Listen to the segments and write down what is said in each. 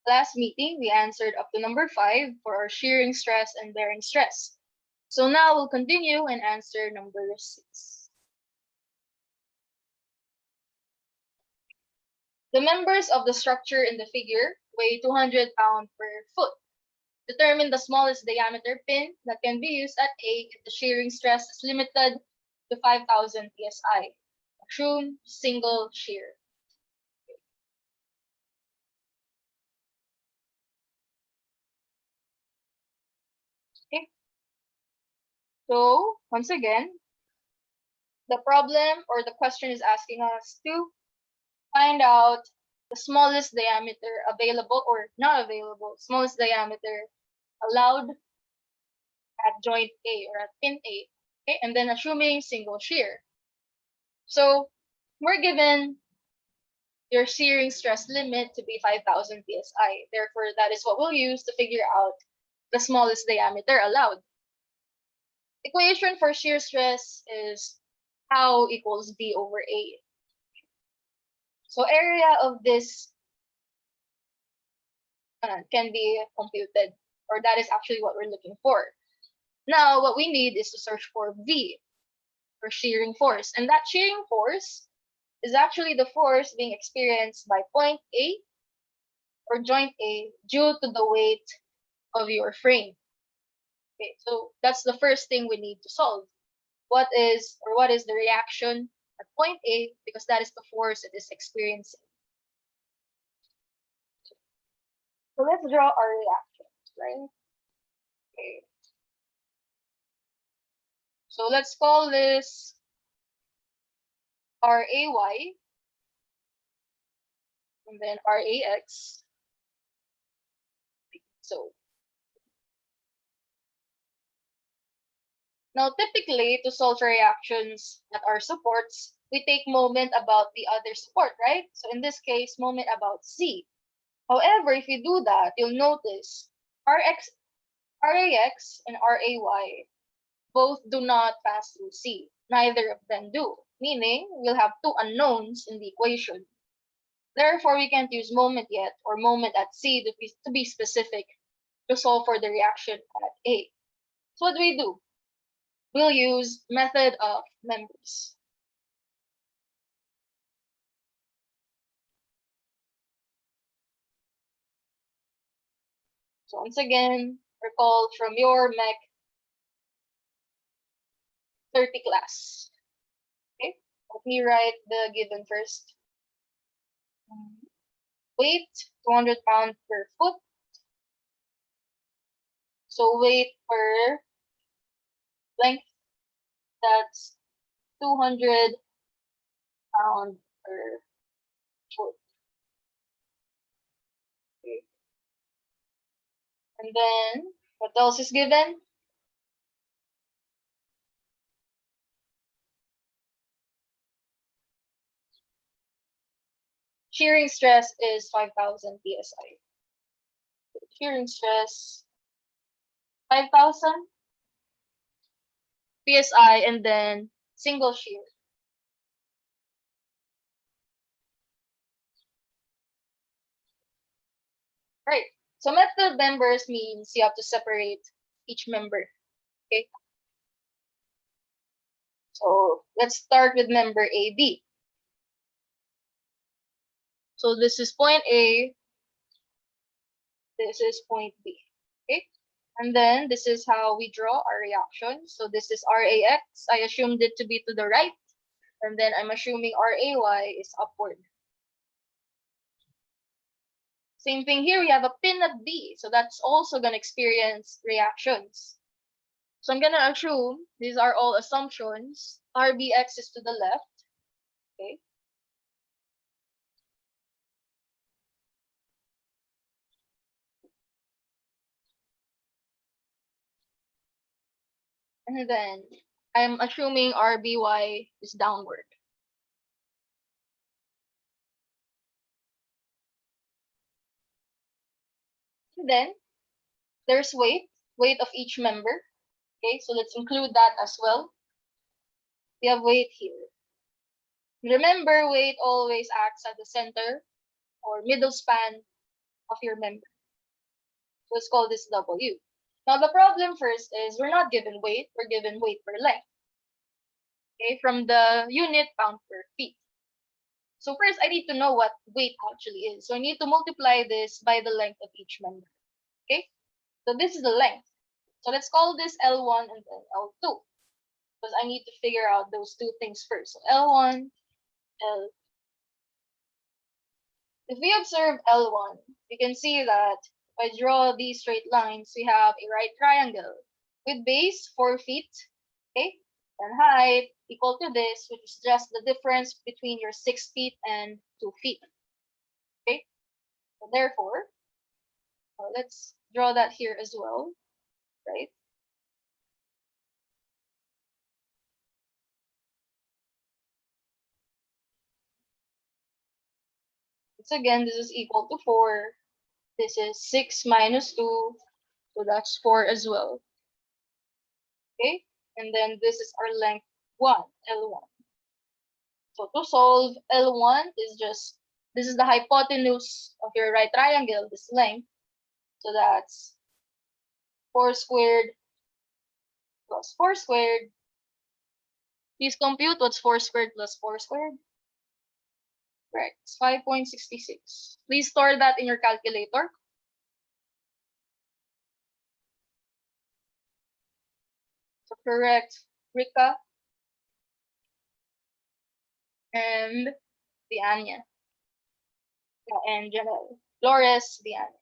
Last meeting, we answered up to number 5 for our shearing stress and bearing stress. So now we'll continue and answer number 6. The members of the structure in the figure weigh 200 pounds per foot. Determine the smallest diameter pin that can be used at A if the shearing stress is limited to 5,000 psi. Assume single shear. Okay. So once again, the problem or the question is asking us to find out the smallest diameter available or not available, smallest diameter allowed at joint A or at pin A, okay, and then assuming single shear. So we're given your shearing stress limit to be 5,000 psi. Therefore, that is what we'll use to figure out the smallest diameter allowed. Equation for shear stress is tau equals B over A. So area of this can be computed, or that is actually what we're looking for. Now, what we need is to search for V, for shearing force. And that shearing force is actually the force being experienced by point A or joint A due to the weight of your frame. Okay, so that's the first thing we need to solve. What is the reaction at point A, because that is the force it is experiencing. So let's draw our reactions, right? Okay. So let's call this RAY and then RAX. So now typically to solve for reactions that are supports, we take moment about the other support, right? So in this case, moment about C. However, if you do that, you'll notice RAX and RAY both do not pass through C. Neither of them do, meaning we'll have two unknowns in the equation. Therefore, we can't use moment yet or moment at C to be specific to solve for the reaction at A. So what do? We'll use method of members. So once again, recall from your MEC 30 class. Okay, let me write the given first. Weight, 200 pounds per foot. So weight per length, that's 200 pounds per foot. Okay. And then, what else is given? Shearing stress is 5,000 psi. Shearing stress, 5,000 psi, and then single shear. Right. So method members means you have to separate each member. Okay. So let's start with member AB. So this is point A. This is point B. Okay. And then this is how we draw our reaction. So this is RAX. I assumed it to be to the right. And then I'm assuming RAY is upward. Same thing here, we have a pin at B. So that's also going to experience reactions. So I'm going to assume these are all assumptions. RBX is to the left. Okay. And then I'm assuming RBY is downward. And then there's weight of each member. Okay, so let's include that as well. We have weight here. Remember, weight always acts at the center or middle span of your member. So let's call this W. Now the problem first is we're not given weight, we're given weight per length. Okay, from the unit pound per feet. So first I need to know what weight actually is. So I need to multiply this by the length of each member. Okay, so this is the length. So let's call this L1 and then L2. Because I need to figure out those two things first. So L1, L. If we observe L1, we can see that if I draw these straight lines, we have a right triangle with base 4 feet, okay, and height equal to this, which is just the difference between your 6 feet and 2 feet. Okay, so therefore, let's draw that here as well, right? So again, this is equal to 4. This is 6 minus 2, so that's 4 as well. Okay, and then this is our length 1, L1. So to solve, L1 is just, this is the hypotenuse of your right triangle, this length. So that's 4 squared plus 4 squared. Please compute what's 4 squared plus 4 squared. Correct, it's 5.66. Please store that in your calculator. So correct, Rika and Dianya. And Janelle. Flores, Dianya.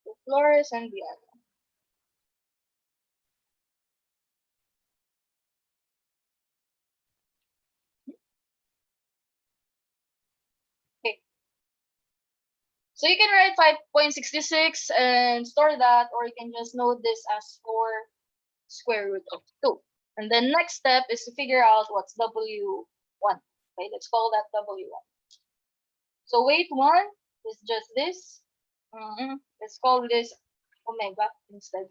So Flores and Dianya. Okay. So you can write 5.66 and store that, or you can just note this as 4 square root of 2. And then next step is to figure out what's W1. Okay, let's call that W1. So weight 1 is just this. Let's call this omega instead.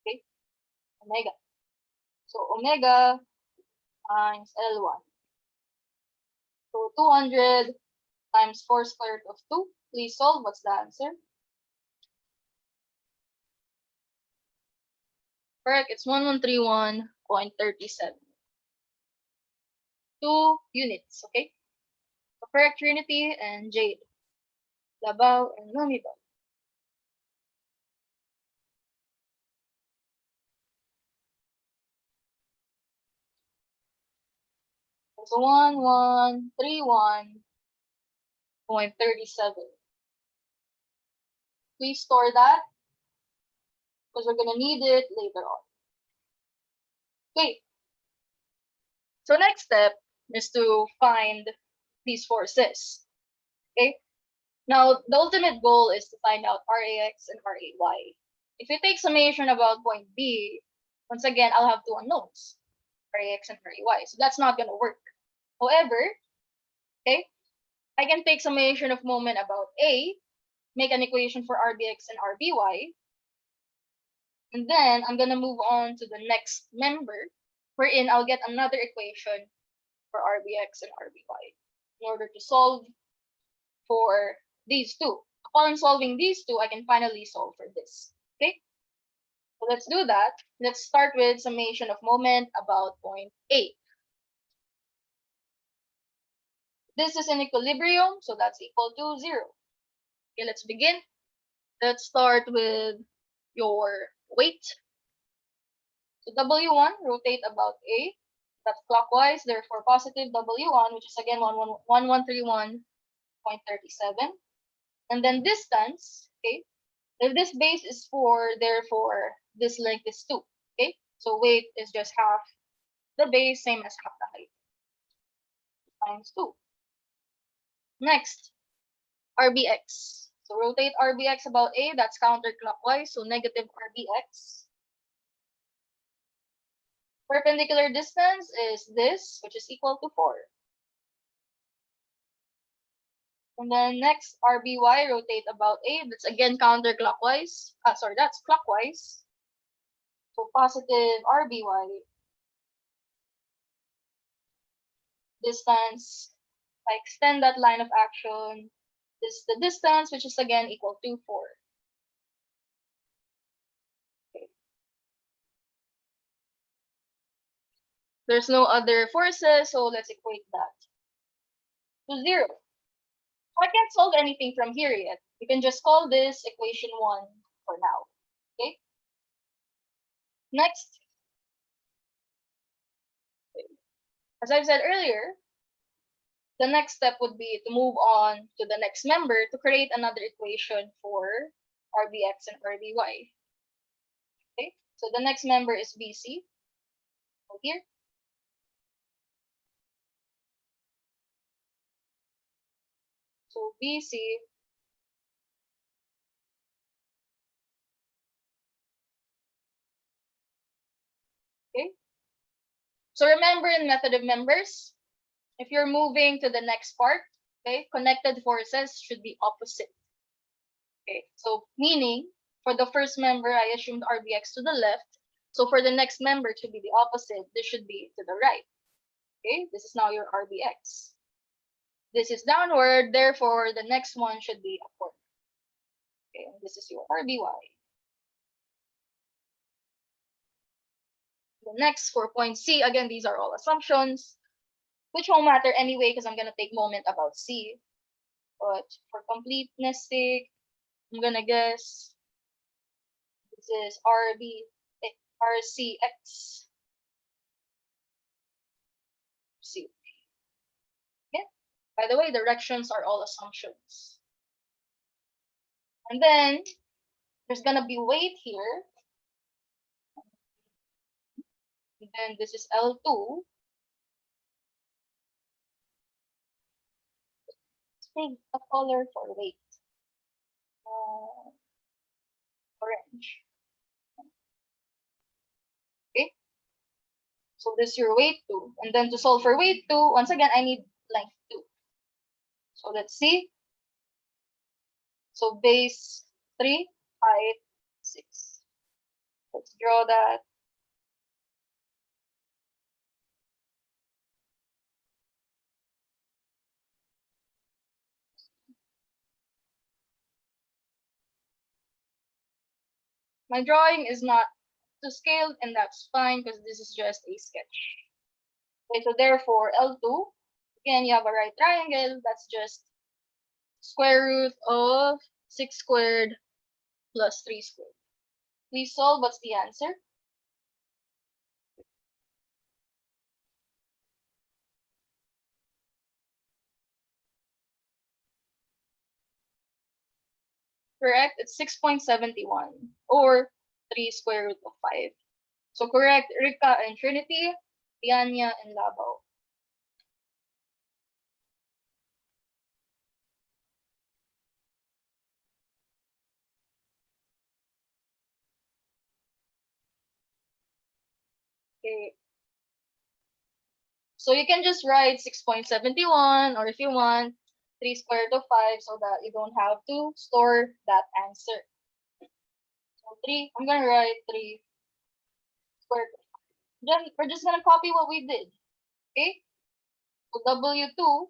Okay, omega. So omega times L1. So 200 times 4 square root of 2. Please solve. What's the answer? Correct. It's 1131.37. 2 units. Okay. So correct Trinity and Jade. Labaw and Lumibao. So 1131.37. Please store that because we're gonna need it later on. Okay. So next step is to find these forces. Okay. Now the ultimate goal is to find out RAX and RAY. If we take summation about point B, once again I'll have two unknowns, RAX and RAY. So that's not gonna work. However, okay, I can take summation of moment about A, make an equation for RBX and RBY, and then I'm gonna move on to the next member, wherein I'll get another equation for RBX and RBY in order to solve for these two. Upon solving these two, I can finally solve for this. Okay? So let's do that. Let's start with summation of moment about point A. This is in equilibrium, so that's equal to 0. Okay, let's begin. Let's start with your weight. So W1, rotate about A. That's clockwise, therefore positive W1, which is again 1131.37. And then distance, okay, if this base is 4, therefore this length is 2. Okay, so weight is just half the base, same as half the height, times 2. Next, RBX. So rotate RBX about A, that's counterclockwise, so negative RBX. Perpendicular distance is this, which is equal to 4. And then next, RBY, rotate about A. That's again counterclockwise. That's clockwise. So positive RBY. Distance, I extend that line of action. This is the distance, which is again equal to 4. Okay. There's no other forces, so let's equate that to 0. So I can't solve anything from here yet. You can just call this equation 1 for now. Okay. Next, as I've said earlier, the next step would be to move on to the next member to create another equation for RBX and RBY. Okay, so the next member is BC. So here. So BC okay. So remember in method of members, if you're moving to the next part, okay, connected forces should be opposite. Okay, so meaning for the first member, I assumed RBX to the left. So for the next member to be the opposite, this should be to the right. Okay, this is now your RBX. This is downward, therefore the next one should be upward. Okay, and this is your RBY. The next 4 point C, again, these are all assumptions, which won't matter anyway because I'm going to take moment about C. But for completeness sake, I'm going to guess this is RCX. C. Okay. By the way, directions are all assumptions. And then there's going to be weight here. And then this is L2. Let's pick a color for weight. Orange. Okay. So this is your weight 2. And then to solve for weight 2, once again, I need length 2. So let's see. So base 3, height 6. Let's draw that. My drawing is not to scale, and that's fine because this is just a sketch. Okay, so therefore L2, again, you have a right triangle. That's just square root of 6 squared plus 3 squared. Please solve. What's the answer? Correct. It's 6.71 or 3 square root of 5. So correct, Rika and Trinity, Tianya and Labao. Okay. So you can just write 6.71 or if you want 3 square root of 5 so that you don't have to store that answer. So 3, I'm going to write 3 square root of 5. Then we're just going to copy what we did. Okay? So W2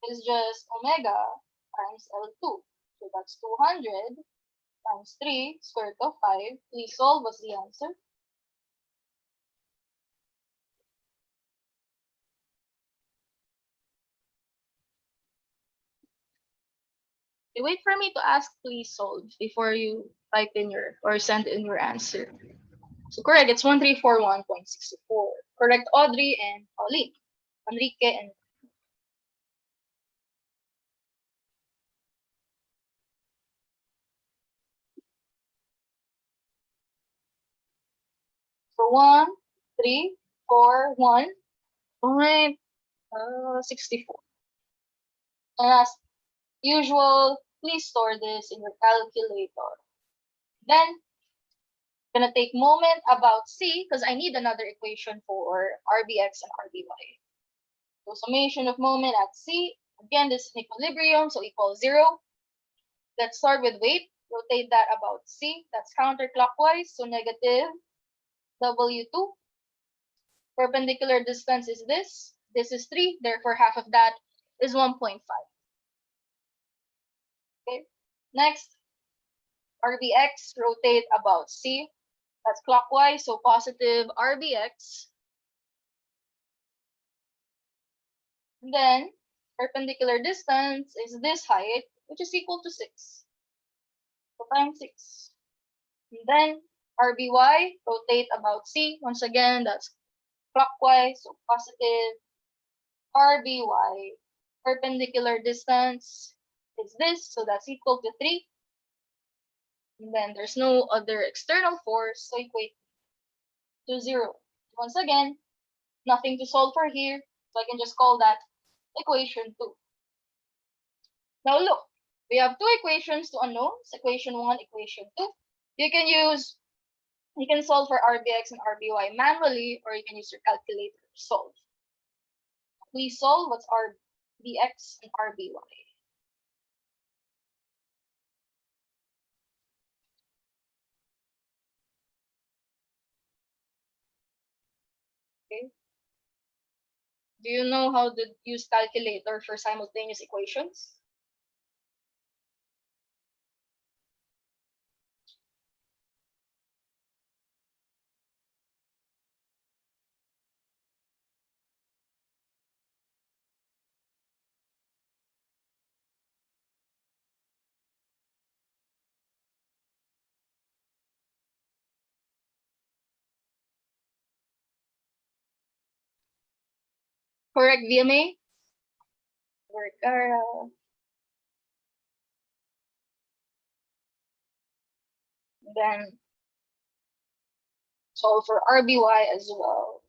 is just omega times L2. So that's 200 times 3 square root of 5. Please solve. What's the answer? You wait for me to ask please solve before you type in your or send in your answer. So correct, it's 1341.64. Correct, Audrey and Pauline. Enrique and so 1, 3, 4, 1.64. And as usual, please store this in your calculator. Then I'm gonna take moment about C because I need another equation for RBX and RBY. So summation of moment at C. Again, this is in equilibrium, so equals 0. Let's start with weight. Rotate that about C. That's counterclockwise, so negative W2. Perpendicular distance is this. This is 3, therefore half of that is 1.5. Okay. Next, RBX, rotate about C. That's clockwise, so positive RBX. And then perpendicular distance is this height, which is equal to 6. So times 6. And then RBY, rotate about C. Once again, that's clockwise, so positive RBY. Perpendicular distance is this, so that's equal to 3. And then there's no other external force, so equate to 0. Once again, nothing to solve for here, so I can just call that equation 2. Now look, we have two equations to unknowns, equation 1, equation 2. You can solve for RBX and RBY manually, or you can use your calculator to solve. Please solve what's RBX and RBY. Okay. Do you know how to use calculator for simultaneous equations? Correct, VMA? Then solve for RBY as well.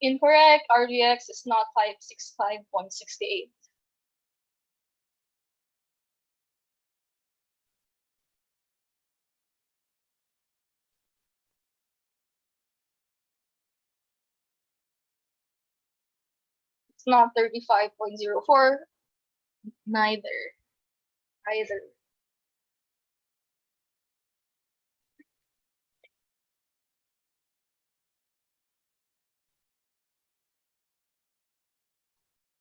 Incorrect, RBX is not 565.68. It's not 35.04, neither. Either.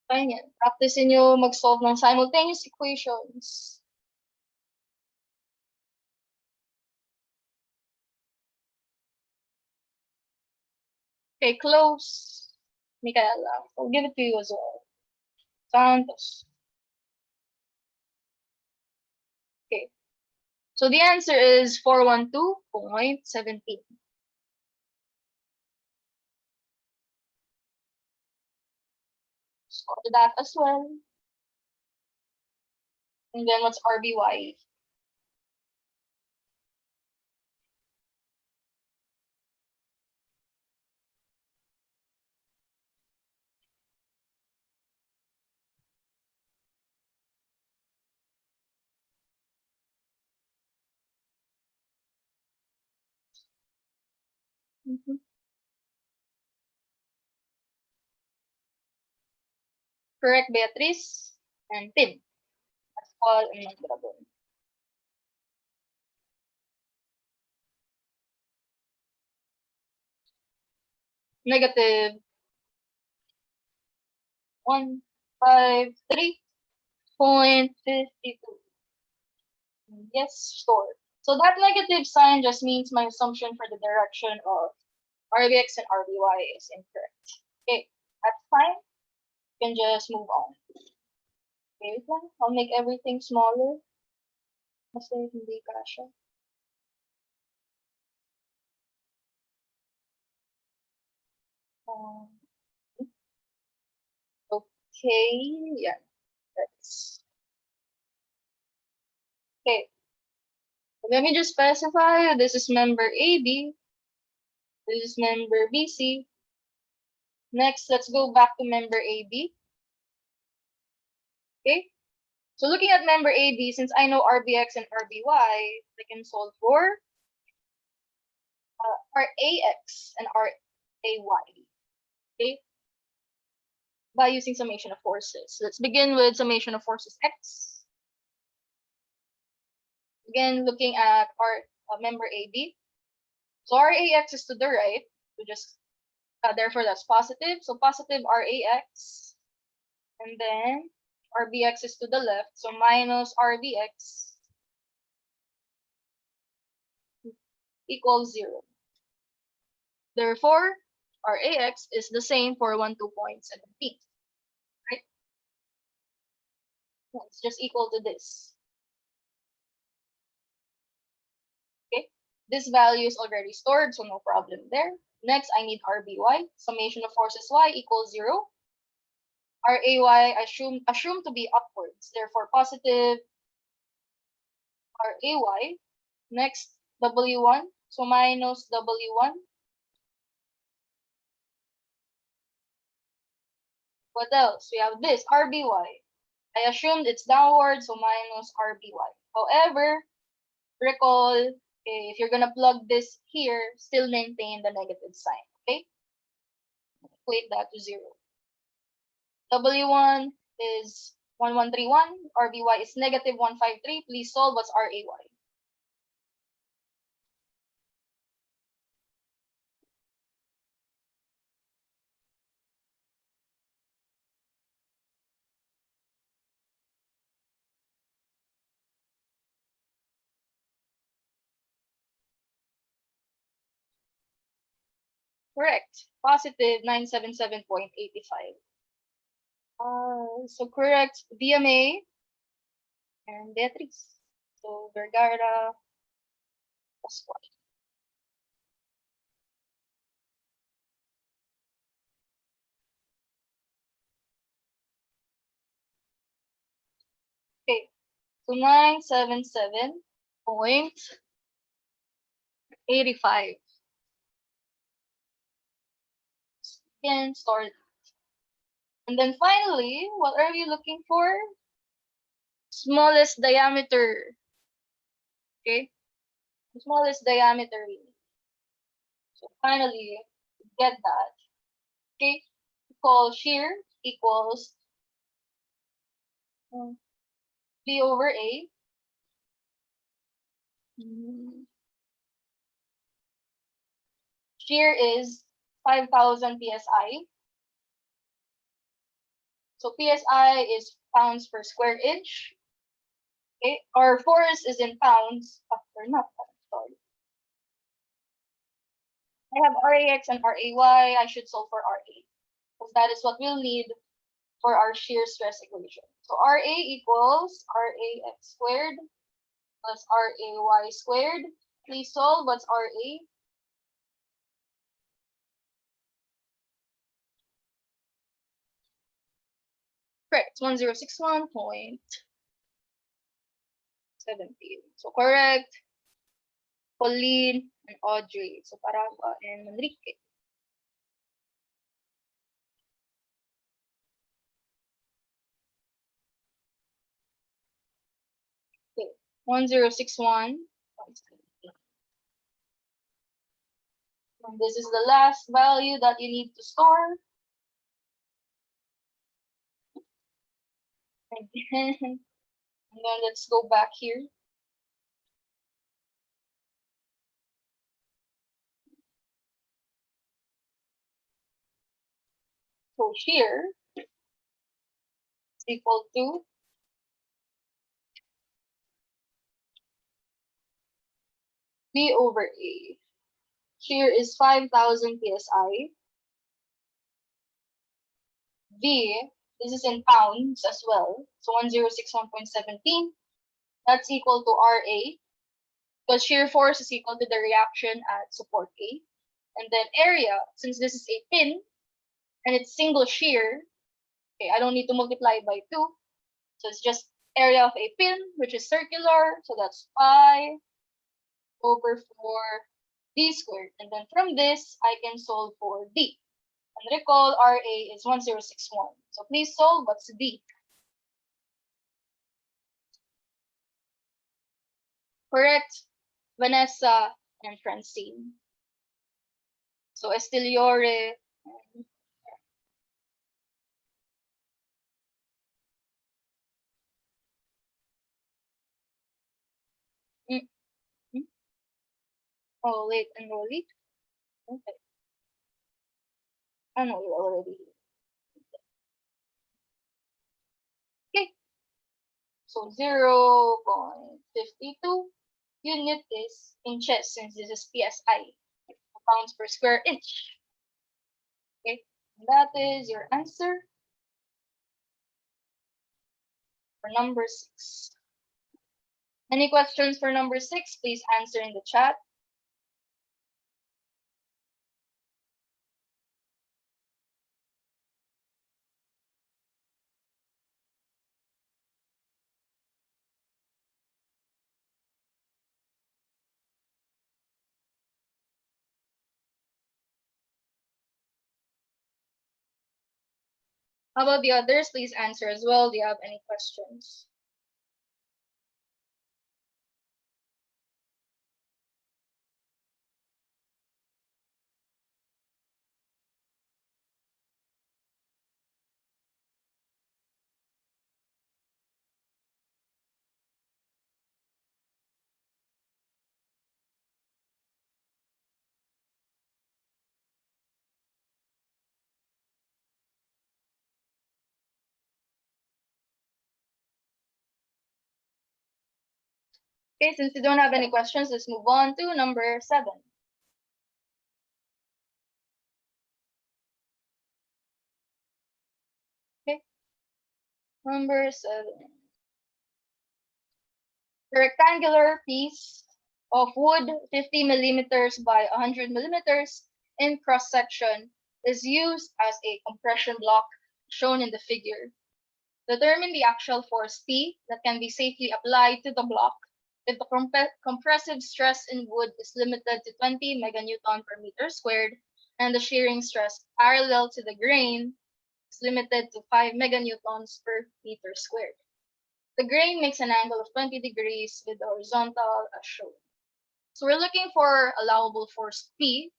Fine yan. Practice nyo mag-solve ng simultaneous equations. Okay, close. Michaela, I'll give it to you as well. Santos. Okay. So the answer is 412.17. Score that as well. And then what's RBY? Mm-hmm. Correct, Beatrice and Tim. Pascual and Mondragon. Negative 153.52. Yes, store. So that negative sign just means my assumption for the direction of RBX and RBY is incorrect. Okay, that's fine. You can just move on. Okay, wait lang. I'll make everything smaller. Kasi hindi kasha. Okay. Okay, yeah, that's okay. Let me just specify this is member AB, this is member BC. Next, let's go back to member AB. Okay, so looking at member AB, since I know RBX and RBY, I can solve for RAX and RAY. Okay, by using summation of forces. Let's begin with summation of forces X. Again, looking at our member AB. So RAX is to the right. So just therefore that's positive. So positive RAX, and then RBX is to the left. So minus RBX equals 0. Therefore, RAX is the same for 12.17. Right? It's just equal to this. Okay, this value is already stored, so no problem there. Next, I need RBY. Summation of forces Y equals 0. RAY assumed to be upwards, therefore positive RAY. Next, W1, so minus W1. What else? We have this, RBY. I assumed it's downward, so minus RBY. However, recall, if you're gonna plug this here, still maintain the negative sign, okay? Equate that to 0. W1 is 1131, RBY is negative 153. Please solve what's RAY. Correct. Positive 977.85. So correct, DMA and Beatriz. So Vergara Pascual. Okay, so 977.85. Again, start. And then finally, what are we looking for? Smallest diameter. Okay, the smallest diameter we need. So finally, get that. Okay, call shear equals B over A. Shear is 5,000 psi. So psi is pounds per square inch. Okay, our force is in pounds. Or not pounds, sorry. I have RAX and RAY. I should solve for RA, because that is what we'll need for our shear stress equation. So RA equals RAX squared plus RAY squared. Please solve what's RA. Correct, 1061.17. So correct, Pauline and Audrey. So Paragua and Manrique. Okay, 1061. And this is the last value that you need to store. And then let's go back here. So shear is equal to B over A. Shear is 5,000 psi. V, this is in pounds as well. So 1061.17. That's equal to RA. Because shear force is equal to the reaction at support A. And then area, since this is a pin and it's single shear, Okay, I don't need to multiply it by 2. So it's just area of a pin, which is circular. So that's pi over 4d squared. And then from this, I can solve for d. And recall RA is 1061. So please solve what's d. Correct, Vanessa and Francine. So Estiliore. Mm, mm. Oh, late enrollee. Okay. I know you're already here. Okay. So 0.52 unit is inches since this is PSI, pounds per square inch. Okay. That is your answer for number 6. Any questions for number 6? Please answer in the chat. How about the others? Please answer as well. Do you have any questions? Okay, since you don't have any questions, let's move on to number 7. Okay, number 7. A rectangular piece of wood 50 millimeters by 100 millimeters in cross section is used as a compression block shown in the figure. Determine the actual force P that can be safely applied to the block if the compressive stress in wood is limited to 20 meganewton per meter squared and the shearing stress parallel to the grain is limited to 5 meganewtons per meter squared. The grain makes an angle of 20 degrees with the horizontal as shown. So we're looking for allowable force P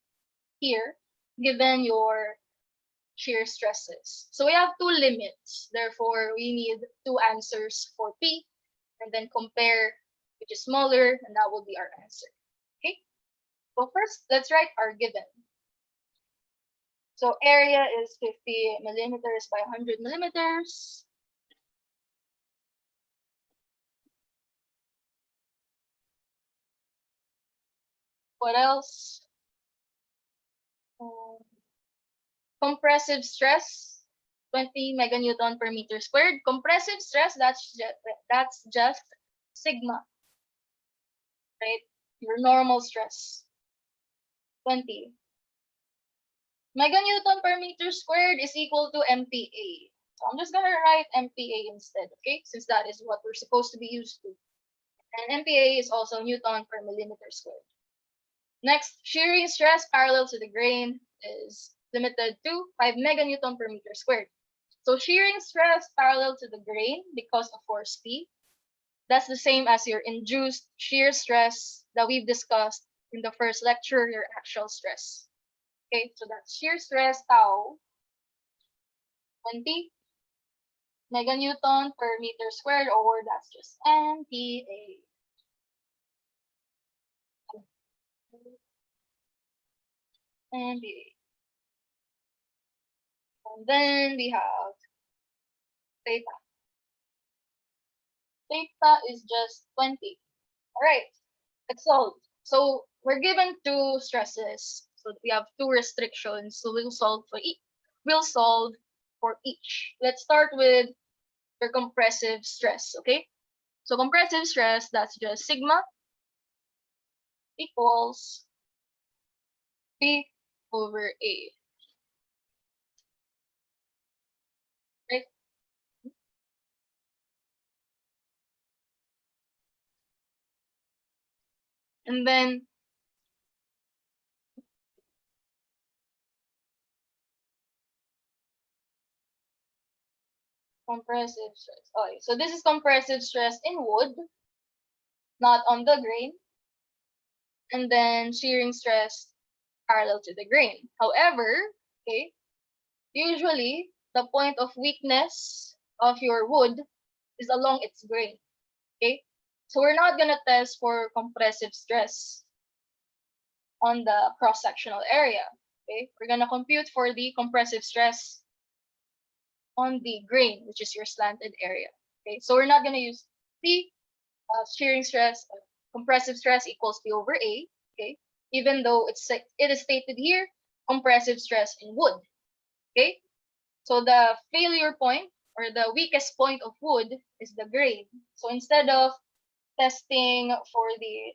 here, given your shear stresses. So we have 2 limits. Therefore, we need 2 answers for P, and then compare which is smaller, and that will be our answer. Okay? So first, let's write our given. So area is 50 millimeters by 100 millimeters. What else? Compressive stress, 20 meganewton per meter squared. Compressive stress, that's just sigma, right? Your normal stress, 20. Meganewton per meter squared is equal to MPa. So I'm just going to write MPa instead, okay? Since that is what we're supposed to be used to. And MPa is also Newton per millimeter squared. Next, shearing stress parallel to the grain is limited to 5 meganewton per meter squared. So shearing stress parallel to the grain because of force P, that's the same as your induced shear stress that we've discussed in the first lecture, your axial stress. Okay, so that's shear stress tau 20 meganewton per meter squared, or that's just MPa. MPa. And then we have theta. Theta is just 20. All right, it's solved. So we're given 2 stresses. So we have 2 restrictions. So we'll solve for each. We'll solve for each. Let's start with your compressive stress, okay? So compressive stress, that's just sigma equals P over A. Right? And then compressive stress. Okay, so this is compressive stress in wood, not on the grain. And then shearing stress parallel to the grain. However, okay, usually the point of weakness of your wood is along its grain. Okay, so we're not gonna test for compressive stress on the cross-sectional area. Okay, we're gonna compute for the compressive stress on the grain, which is your slanted area. Okay, so we're not gonna use P shearing stress, compressive stress equals P over A. Okay, even though it is stated here compressive stress in wood. Okay, so the failure point or the weakest point of wood is the grain. So instead of testing for the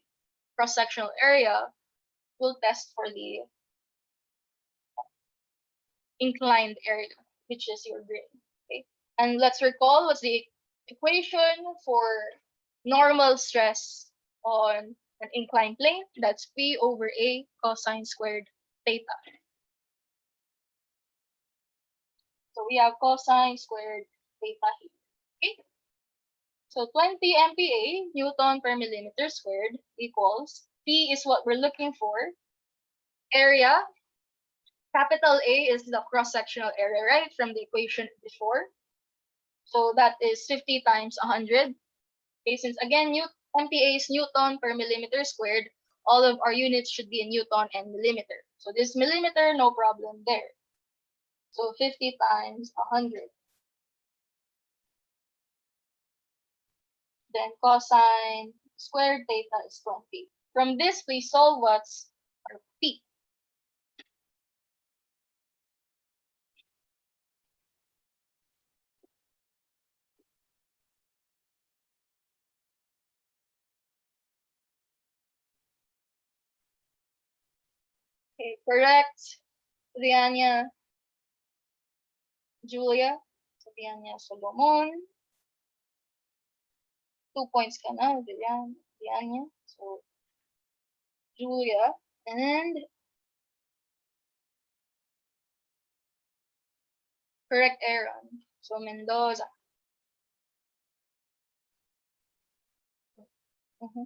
cross-sectional area, we'll test for the inclined area, which is your grain. Okay, and let's recall what's the equation for normal stress on an inclined plane. That's P over A cosine squared theta. So we have cosine squared theta here. Okay, so 20 MPa, Newton per millimeter squared, equals P is what we're looking for. Area, capital A is the cross-sectional area, right, from the equation before. So that is 50 times 100. Okay, since again, MPa is Newton per millimeter squared, all of our units should be in Newton and millimeter. So this millimeter, no problem there. So 50 times 100. Then cosine squared theta is 20. From this, please solve what's our P. Okay, correct. Rianya, Julia, Rianya Solomon. 2 points ka na, Rianya. So, Julia. And correct Aaron. So, Mendoza. Mm-hmm.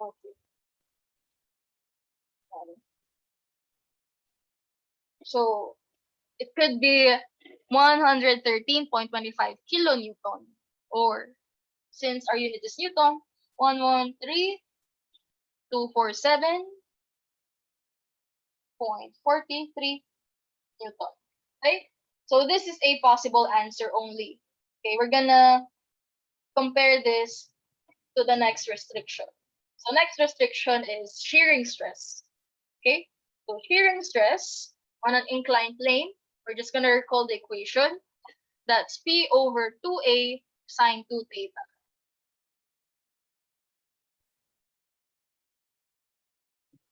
Okay. So, it could be 113.25 kilonewton, or since our unit is Newton, 113,247.43 Newton. Okay? So this is a possible answer only. Okay, we're gonna compare this to the next restriction. So next restriction is shearing stress. Okay, so shearing stress on an inclined plane, we're just gonna recall the equation. That's P over 2A sine 2 theta.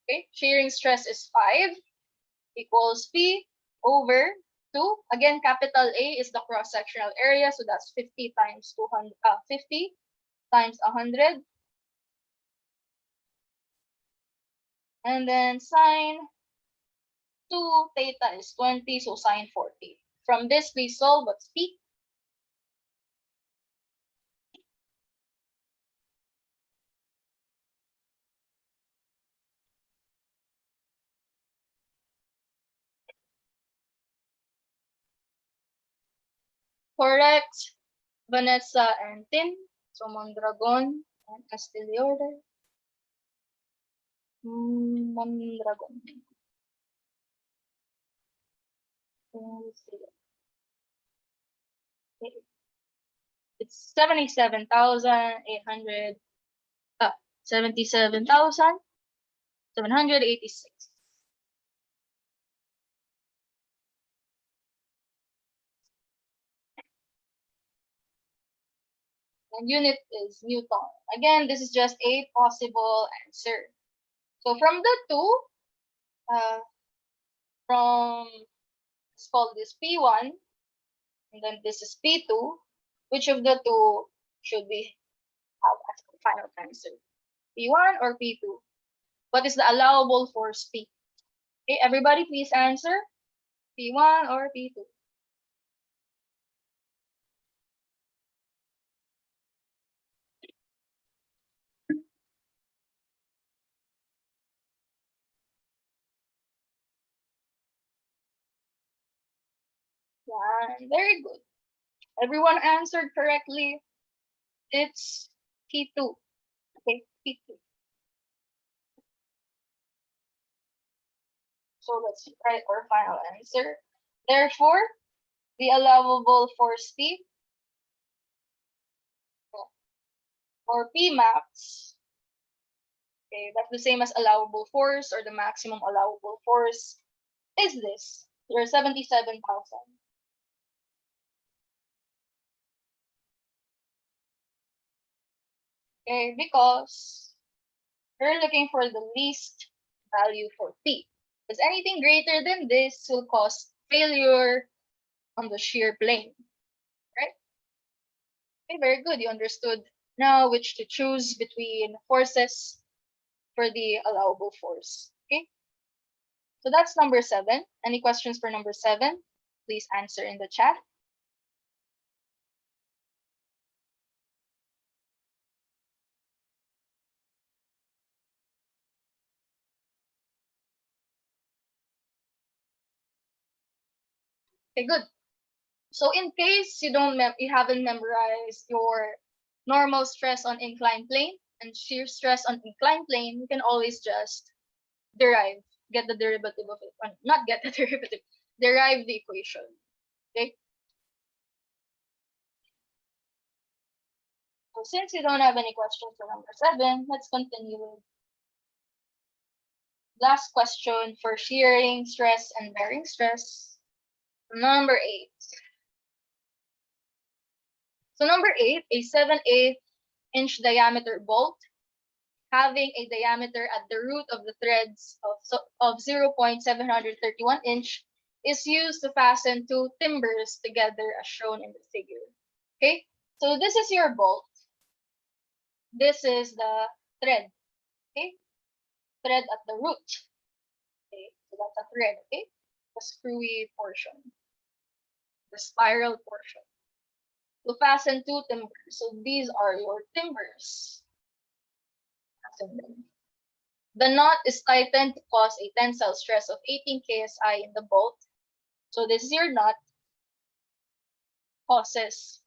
Okay, shearing stress is 5 equals P over 2. Again, capital A is the cross-sectional area, so that's 50 times 200, 50 times 100. And then sine 2 theta is 20, so sine 40. From this, please solve what's P. Correct, Vanessa and Tin. So Mondragon and Castillorder. Mondragon. Let's see. It's 77,800. 77,786. And unit is Newton. Again, this is just a possible answer. So from the two, from let's call this P1, and then this is P2. Which of the two should we have as the final answer? P1 or P2? What is the allowable force P? Okay, everybody please answer. P1 or P2? Yeah, very good. Everyone answered correctly. It's P2. Okay, P2. So let's write our final answer. Therefore, the allowable force P or P max, okay, that's the same as allowable force or the maximum allowable force, is this. Your 77,000. Okay, because we're looking for the least value for P. Because anything greater than this will cause failure on the shear plane, right? Okay, very good. You understood now which to choose between forces for the allowable force. Okay, so that's number 7. Any questions for number 7? Please answer in the chat. Okay, good. So in case you haven't memorized your normal stress on inclined plane and shear stress on inclined plane, you can always just get the derivative of it. Not get the derivative, derive the equation. Okay. So since you don't have any questions for number 7, let's continue with last question for shearing stress and bearing stress. Number 8. So number 8, a 7/8 inch diameter bolt having a diameter at the root of the threads of 0.731 inch is used to fasten two timbers together as shown in the figure. Okay, so this is your bolt. This is the thread. Okay, thread at the root. Okay, so that's a thread. Okay, the screwy portion, the spiral portion. To fasten two timbers. So these are your timbers. Fasten them. The knot is tightened to cause a tensile stress of 18 ksi in the bolt. So this is your knot, causes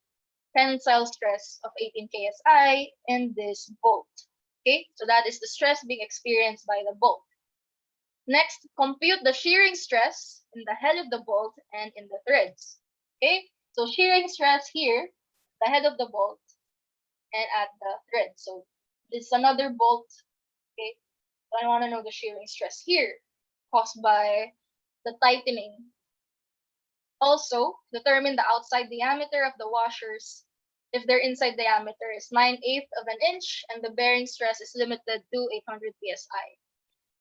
tensile stress of 18 ksi in this bolt. Okay, so that is the stress being experienced by the bolt. Next, compute the shearing stress in the head of the bolt and in the threads. Okay, so shearing stress here, the head of the bolt, and at the thread. So this is another bolt. Okay, so I want to know the shearing stress here caused by the tightening. Also, determine the outside diameter of the washers if their inside diameter is 9/8 of an inch and the bearing stress is limited to 800 psi.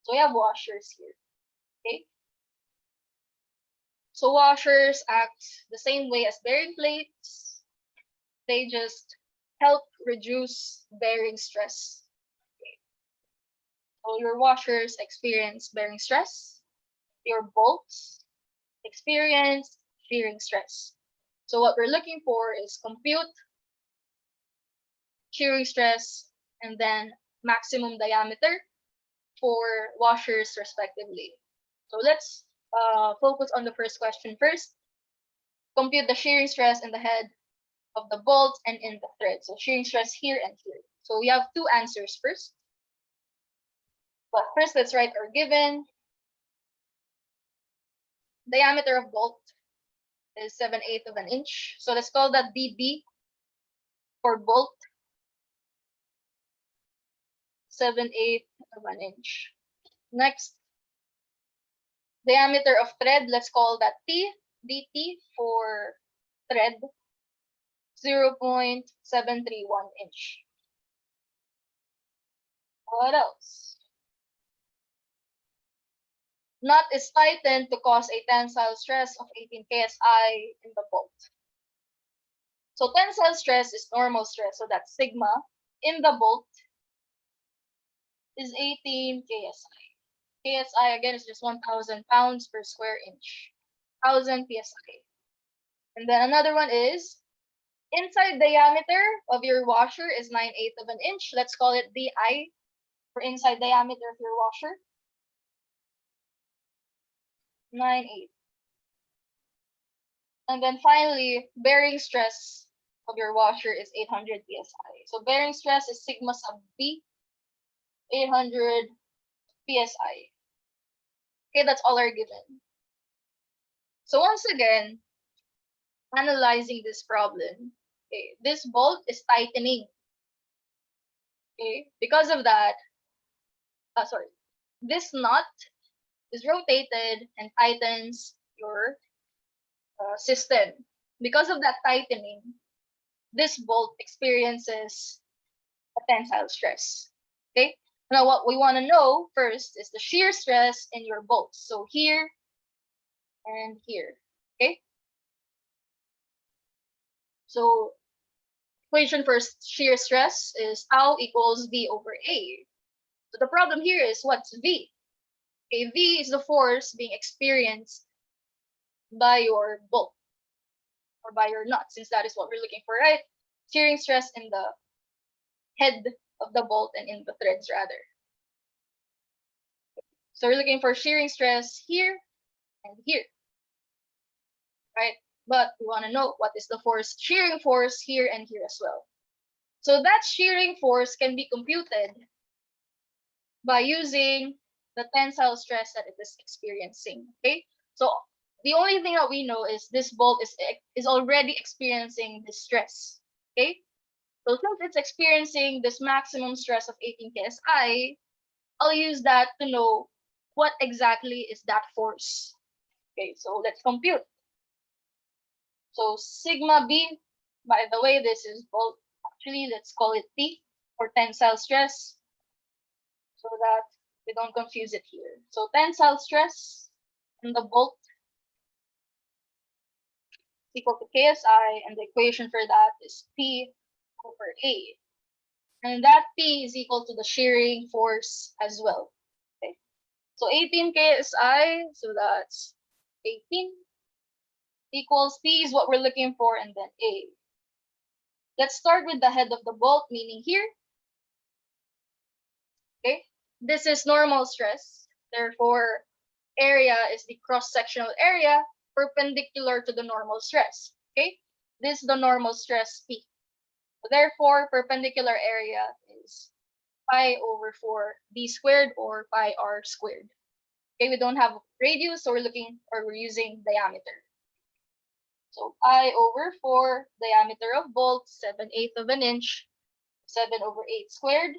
So we have washers here. Okay. So washers act the same way as bearing plates. They just help reduce bearing stress. Okay. So your washers experience bearing stress. Your bolts experience shearing stress. So what we're looking for is compute shearing stress and then maximum diameter for washers respectively. So let's focus on the first question first. Compute the shearing stress in the head of the bolt and in the thread. So shearing stress here and here. So we have two answers first. But first, let's write our given. Diameter of bolt is 7/8 of an inch. So let's call that DB for bolt, 7/8 of an inch. Next, diameter of thread, let's call that T, DT for thread, 0.731 inch. What else? Knot is tightened to cause a tensile stress of 18 ksi in the bolt. So tensile stress is normal stress. So that's sigma in the bolt is 18 KSI. KSI again is just 1,000 pounds per square inch. 1,000 PSI. And then another one is inside diameter of your washer is 9/8 of an inch. Let's call it DI for inside diameter of your washer. 9/8. And then finally, bearing stress of your washer is 800 PSI. So bearing stress is sigma sub B, 800 PSI. Okay, that's all are given. So once again, analyzing this problem, okay, this bolt is tightening. Okay, because of that, this nut is rotated and tightens your system. Because of that tightening, this bolt experiences a tensile stress. Okay, now what we want to know first is the shear stress in your bolts. So here and here. Okay, so equation for shear stress is tau equals V over A. So the problem here is what's V? Okay, V is the force being experienced by your bolt or by your nut, since that is what we're looking for, right? Shearing stress in the head of the bolt and in the threads rather. So we're looking for shearing stress here and here, right? But we want to know what is the force, shearing force here and here as well. So that shearing force can be computed by using the tensile stress that it is experiencing, okay? So the only thing that we know is this bolt is already experiencing this stress, okay? So since it's experiencing this maximum stress of 18 KSI, I'll use that to know what exactly is that force. Okay, so let's compute. So sigma B, by the way, this is bolt. Actually, let's call it T for tensile stress so that we don't confuse it here. So tensile stress in the bolt is equal to KSI, and the equation for that is P over A. And that P is equal to the shearing force as well. Okay, so 18 KSI, so that's 18 equals P is what we're looking for, and then A. Let's start with the head of the bolt, meaning here. Okay, this is normal stress. Therefore, area is the cross-sectional area perpendicular to the normal stress. Okay, this is the normal stress P. Therefore, perpendicular area is pi over 4 d squared or pi r squared. Okay, we don't have radius, so we're using diameter. So pi over 4, diameter of bolt, 7/8 of an inch, 7 over 8 squared.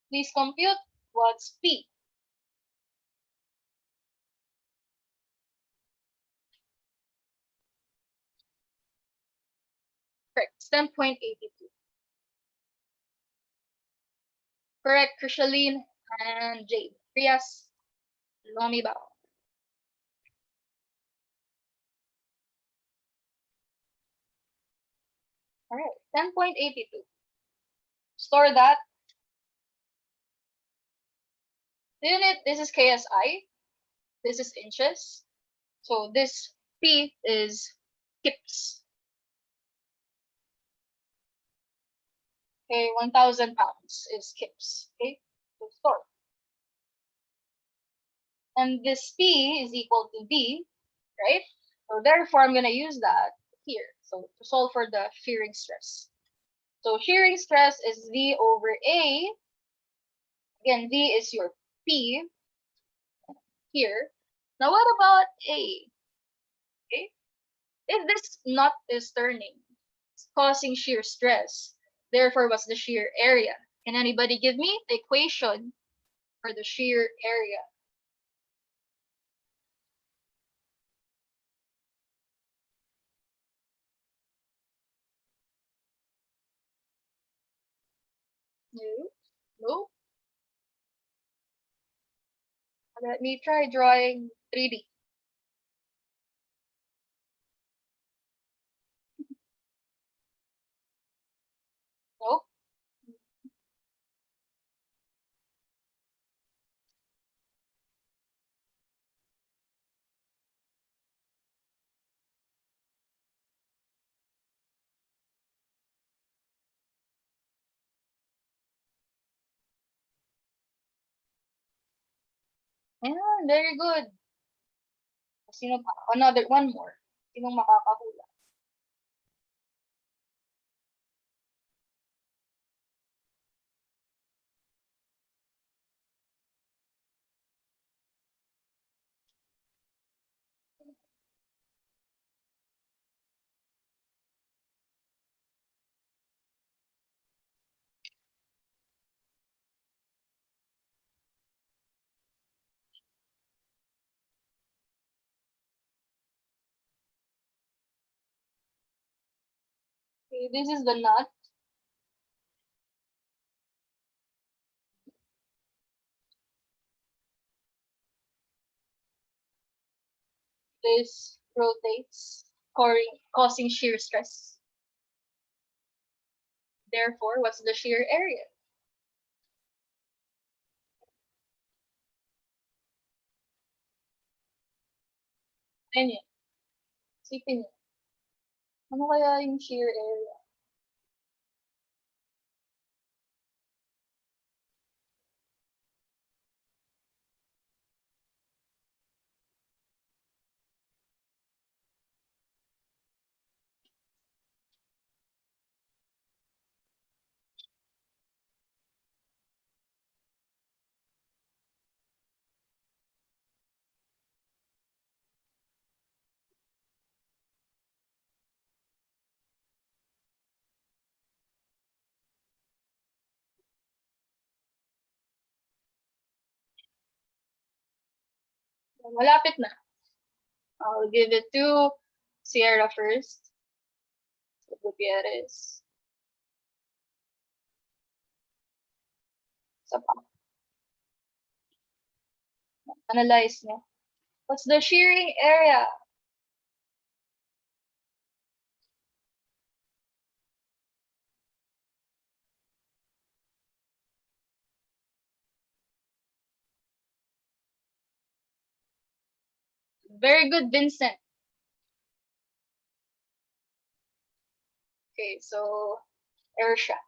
Please compute what's P. Correct, it's 10.82. Correct, Krishaline and Jade. Rias, Lomi Bao. All right, 10.82. Store that. Unit, this is KSI. This is inches. So this P is kips. Okay, 1,000 pounds is kips. Okay, so store. And this P is equal to V, right? So therefore, I'm going to use that here. So to solve for the shearing stress. So shearing stress is V over A. Again, V is your P here. Now, what about A? Okay, if this nut is turning, it's causing shear stress. Therefore, what's the shear area? Can anybody give me the equation for the shear area? No, no. Let me try drawing 3D. Ayan, very good. Sino pa? Another one more. Sinong makakahula? Okay, this is the nut. This rotates, causing shear stress. Therefore, what's the shear area? Ayun yun. Isipin niyo. Ano kaya yung shear area? Malapit na. I'll give it to Sierra first. Gutierrez. Sa pa. Analyze niya. What's the shearing area? Very good, Vincent. Okay, so Ersha.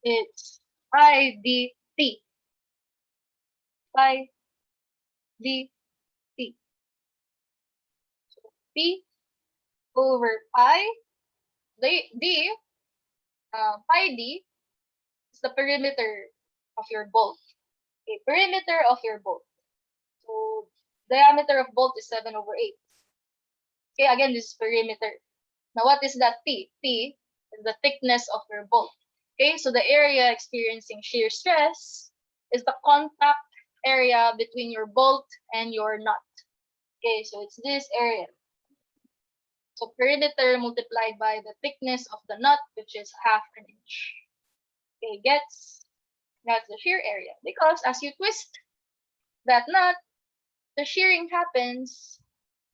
It's IDT. IDT. P over pi. D, pi D is the perimeter of your bolt. Okay, perimeter of your bolt. So diameter of bolt is 7/8. Okay, again, this is perimeter. Now, what is that P? P is the thickness of your bolt. Okay, so the area experiencing shear stress is the contact area between your bolt and your nut. Okay, so it's this area. So perimeter multiplied by the thickness of the nut, which is 1/2 inch. Okay, that's the shear area. Because as you twist that nut, the shearing happens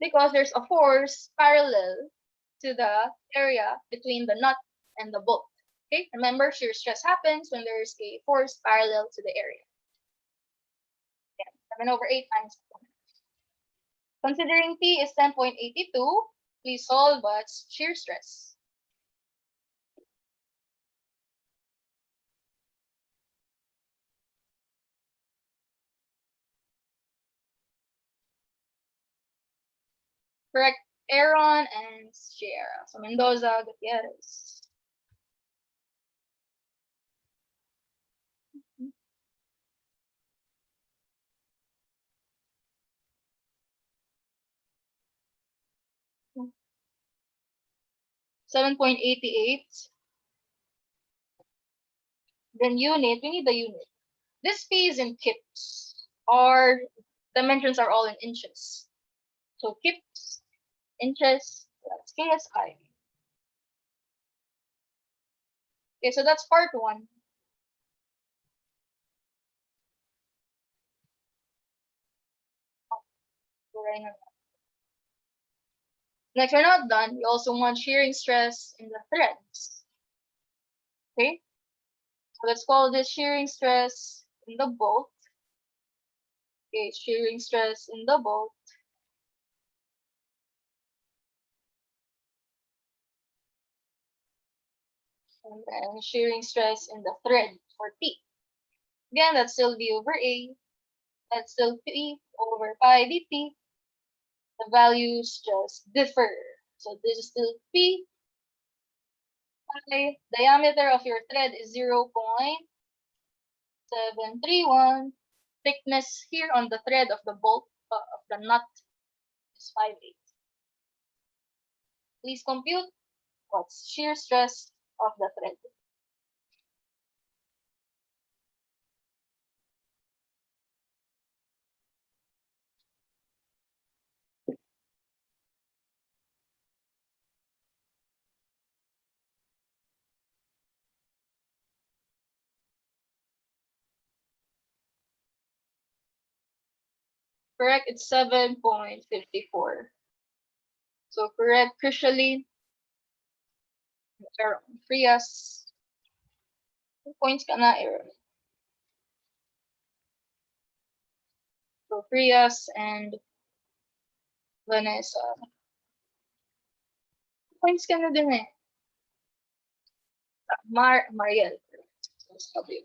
because there's a force parallel to the area between the nut and the bolt. Okay, remember, shear stress happens when there's a force parallel to the area. Yeah, 7/8 times. Considering P is 10.82, please solve what's shear stress. Correct, Aaron and Sierra. So Mendoza, Gutierrez. Mm-hmm. 7.88. Then unit, we need the unit. This P is in kips. Our dimensions are all in inches. So kips, inches, that's KSI. Okay, so that's part one. Next, we're not done. We also want shearing stress in the threads. Okay, So let's call this shearing stress in the bolt. Okay, shearing stress in the bolt. And then shearing stress in the thread for P. Again, that's still V over A. That's still P over pi dt. The values just differ. So this is still P. Pi. Diameter of your thread is 0.731. Thickness here on the thread of the bolt of the nut is 5/8. Please compute what's shear stress of the thread. Correct, it's 7.54. So correct, crucially, error. Frias. Points ka na, error. So Frias and Vanessa. Points ka na din eh. Mariel. W.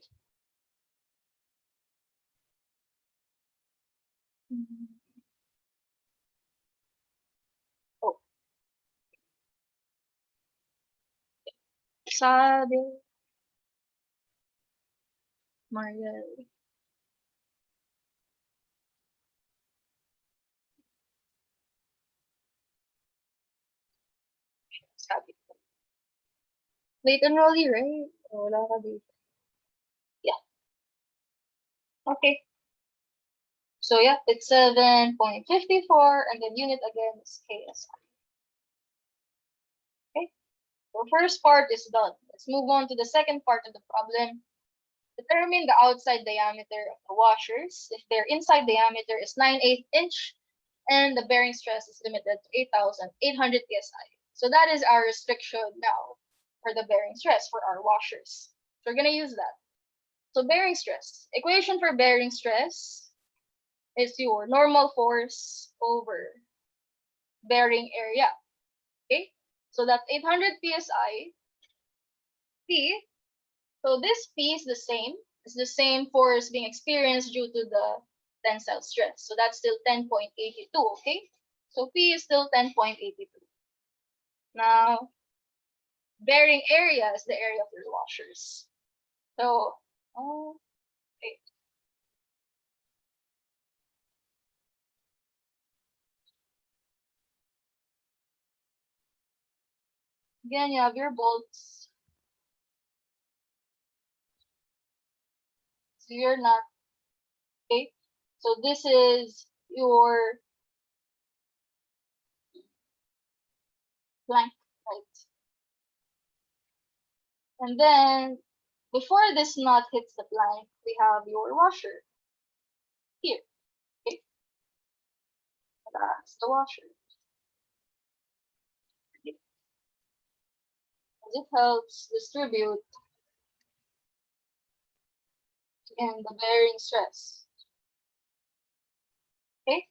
Oh. Sabi. Mariel. Sabi. Late enrollee, right? Oh, wala ka dito. Yeah. Okay. So yeah, it's 7.54 and then unit again is KSI. Okay. So first part is done. Let's move on to the second part of the problem. Determine the outside diameter of the washers if their inside diameter is 9/8 inch and the bearing stress is limited to 8,800 psi. So that is our restriction now for the bearing stress for our washers. So we're going to use that. So bearing stress. Equation for bearing stress is your normal force over bearing area. Okay? So that's 800 psi. P. So this P is the same. It's the same force being experienced due to the tensile stress. So that's still 10.82, okay? So P is still 10.82. Now, bearing area is the area of your washers. So, okay. Again, you have your bolts. So you're not, okay? So this is your blank, right? And then, before this nut hits the blank, we have your washer here. Okay? That's the washer. Okay. It helps distribute in the bearing stress. Okay?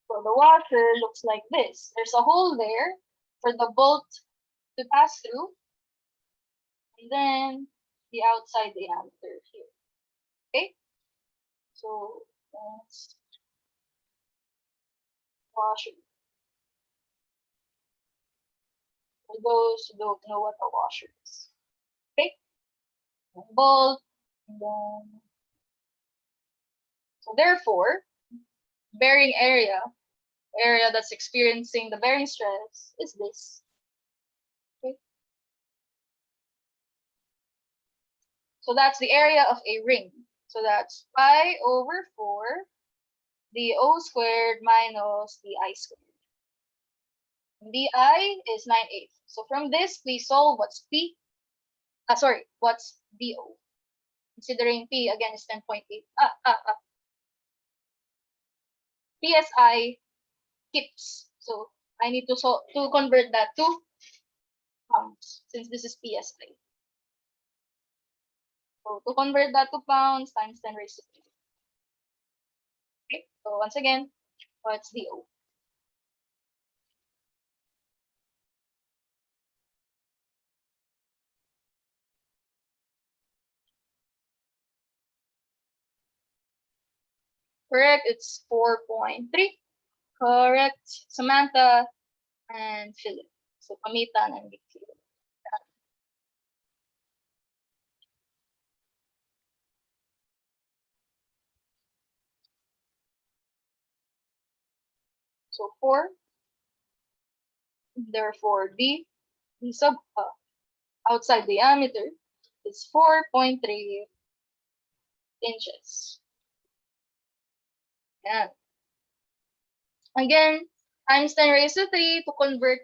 So the washer looks like this. There's a hole there for the bolt to pass through, and then the outside diameter here. Okay? So that's washer. For those who don't know what a washer is. Okay? Bolt, and then so therefore, bearing area that's experiencing the bearing stress is this. Okay? So that's the area of a ring. So that's pi over 4 the O squared minus the I squared. The I is 9/8. So from this, please solve what's P. What's DO? Considering P again is 10.8. PSI keeps. So I need to convert that to pounds since this is PSI. So to convert that to pounds times 10 raised to 3. Okay, so once again, what's the O? Correct, it's 4.3. Correct, Samantha and Philip. So Pamitan and Vicky. So 4, therefore D sub outside diameter is 4.3 inches. Yan. Again, times 10 raised to 3 to convert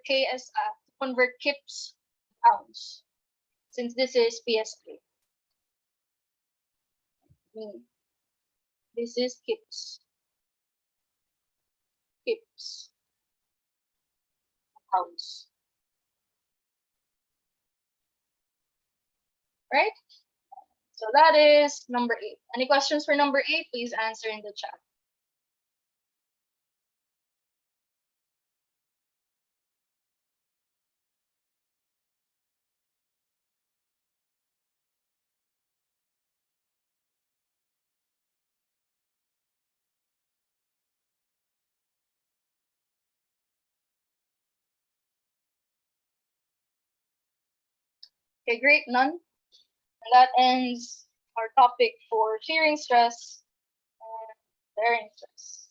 kips pounds. Since this is PSI. This is kips. Kips. Pounds. Right? So that is number 8. Any questions for number 8? Please answer in the chat. Okay, great. None. And that ends our topic for shearing stress and bearing stress.